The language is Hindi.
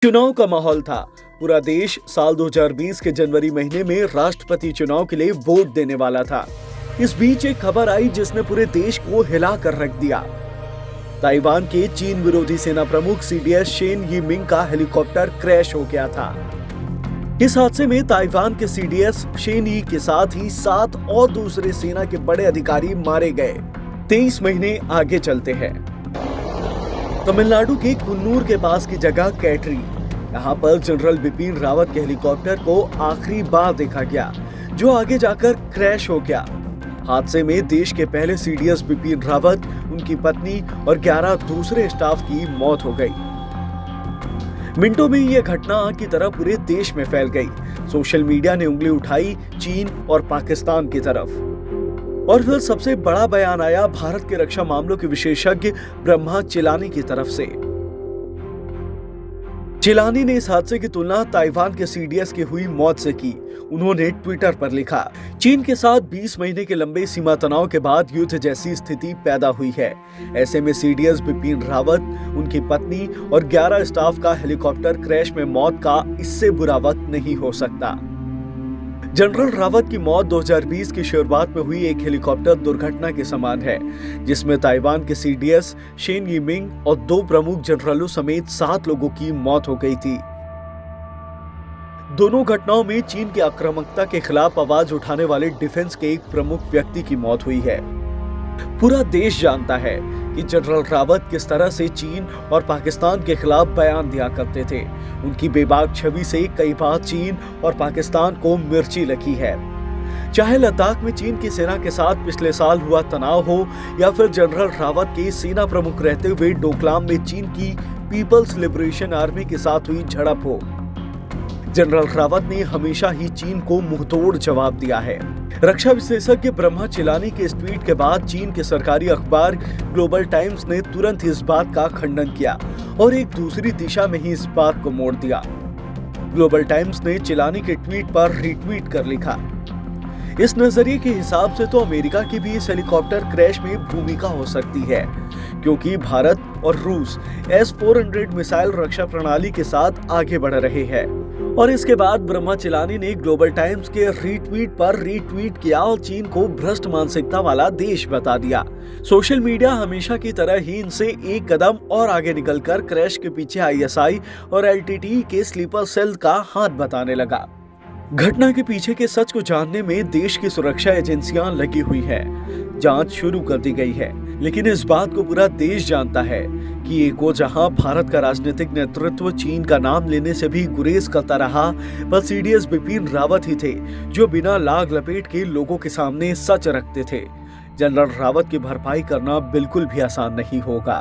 चुनाव का माहौल था। पूरा देश साल 2020 के जनवरी महीने में राष्ट्रपति चुनाव के लिए वोट देने वाला था। इस बीच एक खबर आई जिसने पूरे देश को हिला कर रख दिया। ताइवान के चीन विरोधी सेना प्रमुख CDS शेन यीमिंग का हेलीकॉप्टर क्रैश हो गया था। इस हादसे में ताइवान के CDS शेन यी के साथ ही 7 और दूसरे सेना के बड़े अधिकारी मारे गए। 23 महीने आगे चलते हैं। तमिलनाडु के कुन्नूर के पास की जगह कैटरी, यहाँ पर जनरल बिपिन रावत के हेलीकॉप्टर को आखिरी बार देखा गया, जो आगे जाकर क्रैश हो गया। हादसे में देश के पहले CDS बिपिन रावत, उनकी पत्नी और 11 दूसरे स्टाफ की मौत हो गई। मिनटों में यह घटना आग की तरह पूरे देश में फैल गई। सोशल मीडिया ने उंगली उठाई चीन और पाकिस्तान की तरफ। और फिर सबसे बड़ा बयान आया भारत के रक्षा मामलों के विशेषज्ञ ब्रह्मा चिलानी की तरफ से। चिलानी ने इस हादसे की तुलना ताइवान के CDS की हुई मौत से की। उन्होंने ट्विटर पर लिखा, चीन के साथ 20 महीने के लंबे सीमा तनाव के बाद युद्ध जैसी स्थिति पैदा हुई है। ऐसे में CDS बिपिन रावत, उनकी पत्नी और 11 स्टाफ का हेलीकॉप्टर क्रैश में मौत का इससे बुरा वक्त नहीं हो सकता। जनरल रावत की मौत 2020 की शुरुआत में हुई एक हेलीकॉप्टर दुर्घटना के समान है, जिसमें ताइवान के CDS शेन यीमिंग और 2 प्रमुख जनरलों समेत 7 लोगों की मौत हो गई थी। दोनों घटनाओं में चीन की आक्रामकता के खिलाफ आवाज उठाने वाले डिफेंस के एक प्रमुख व्यक्ति की मौत हुई है। पूरा देश जानता है कि जनरल रावत किस तरह से चीन और पाकिस्तान के खिलाफ बयान दिया करते थे। उनकी बेबाक छवि से कई बार चीन और पाकिस्तान को मिर्ची लगी है। चाहे लद्दाख में चीन की सेना के साथ पिछले साल हुआ तनाव हो या फिर जनरल रावत के सेना प्रमुख रहते हुए डोकलाम में चीन की पीपल्स लिबरेशन आर्मी के साथ हुई झड़प हो, जनरल रावत ने हमेशा ही चीन को मुंहतोड़ जवाब दिया है। रक्षा विशेषज्ञ ब्रह्मा चिलानी के इस ट्वीट के बाद चीन के सरकारी अखबार ग्लोबल टाइम्स ने तुरंत इस बात का खंडन किया और एक दूसरी दिशा में ही इस बात को मोड़ दिया। ग्लोबल टाइम्स ने चिलानी के ट्वीट पर रीट्वीट कर लिखा, इस नजरिए के हिसाब से तो अमेरिका की भी इस हेलीकॉप्टर क्रैश में भूमिका हो सकती है, क्योंकि भारत और रूस S-400 मिसाइल रक्षा प्रणाली के साथ आगे बढ़ रहे हैं। और इसके बाद ब्रह्मा चिलानी ने ग्लोबल टाइम्स के रीट्वीट पर रीट्वीट किया और चीन को भ्रष्ट मानसिकता वाला देश बता दिया। सोशल मीडिया हमेशा की तरह ही इनसे एक कदम और आगे निकलकर क्रैश के पीछे ISI और LTTE के स्लीपर सेल का हाथ बताने लगा। घटना के पीछे के सच को जानने में देश की सुरक्षा एजेंसियां लगी हुई हैं। जांच शुरू कर दी गई है, लेकिन इस बात को पूरा देश जानता है कि एक वो जहां भारत का राजनीतिक नेतृत्व चीन का नाम लेने से भी गुरेज करता रहा, पर CDS बिपिन रावत ही थे जो बिना लाग लपेट के लोगों के सामने सच रखते थे। जनरल रावत की भरपाई करना बिल्कुल भी आसान नहीं होगा।